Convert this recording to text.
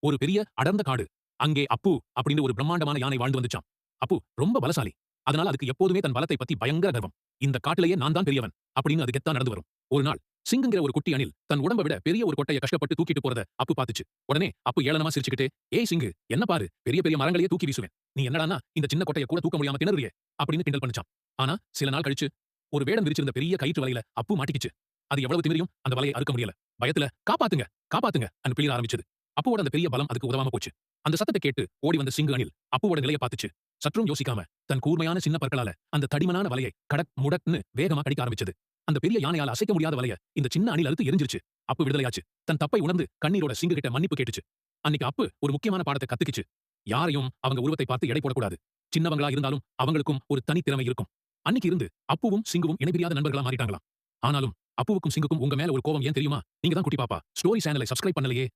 ஒரு பெரிய அடர்ந்த காடு. அங்கே அப்பு அப்படின்னு ஒரு பிரம்மாண்டமான யானை வாழ்ந்து வந்துச்சாம். அப்பு ரொம்ப பலசாலி. அதனால அதுக்கு எப்போதுமே தன் பலத்தை பத்தி பயங்கர கர்வம். இந்த காட்டிலேயே நான் தான் பெரியவன் அப்படின்னு அது கெத்தா நடந்து வரும். ஒரு நாள் சிங்குங்கிற ஒரு குட்டி அணில் தன் உடம்ப விட பெரிய ஒரு கொட்டைய கஷ்டப்பட்டு தூக்கிட்டு போறத அப்பு பாத்துச்சு. உடனே அப்பு ஏளனமா சிரிச்சுக்கிட்டே, "ஏய் சிங்கு, என்ன பாரு, பெரிய பெரிய மரங்களையே தூக்கி வீசுவேன். நீ என்னடான்னா இந்த சின்ன கொட்டைய கூட தூக்க முடியாம திணறுறியே" அப்படின்னு கிண்டல் பண்ணுச்சாம். ஆனா சில நாள் கழிச்சு ஒரு வேடன் விரிச்சிருந்த பெரிய கயிற்று வலையில அப்பு மாட்டிக்கிச்சு. அது எவ்வளவு திமிரியும் அந்த வலையை அறுக்க முடியல. பயத்துல "காப்பாத்துங்க, காப்பாத்துங்க" அன்னு பிளிர ஆரம்பிச்சது. அப்புவோட அந்த பெரிய பலம் அதுக்கு உதவாம போச்சு. அந்த சத்தத்தை கேட்டு ஓடி வந்த சிங்கு அணில் அப்புவோட நிலைய பாத்துச்சு. சற்றும் யோசிக்காம தன் கூர்மையான சின்ன பற்களால அந்த தடிமனான வலையை கடக் முடக்னு வேகமா கடிக்க ஆரம்பிச்சது. அந்த பெரிய யானையால அசைக்க முடியாத வலைய இந்த சின்ன அணில் அறுத்து எரிஞ்சிருச்சு. அப்பு விடுதலையாச்சு. தன் தப்பை உணர்ந்து கண்ணீரோட சிங்கு கிட்ட மன்னிப்பு கேட்டுச்சு. அன்னைக்கு அப்பு ஒரு முக்கியமான பாடத்தை கத்துக்கிச்சு. யாரையும் அவங்க உருவத்தை பார்த்து எடை போடக்கூடாது. சின்னவங்களா இருந்தாலும் அவங்களுக்கும் ஒரு தனித்திறமை இருக்கும். அன்னைக்கு இருந்து அப்புவும் சிங்குவும் இணைபிரியாத நண்பர்களா மாறிட்டாங்களாம். ஆனாலும் அப்புவுக்கும் சிங்குக்கும் உங்க மேல ஒரு கோவம் ஏன் தெரியுமா? நீங்க தான் குட்டி பாப்பா ஸ்டோரி சேனலை சப்ஸ்கிரைப் பண்ணலையே.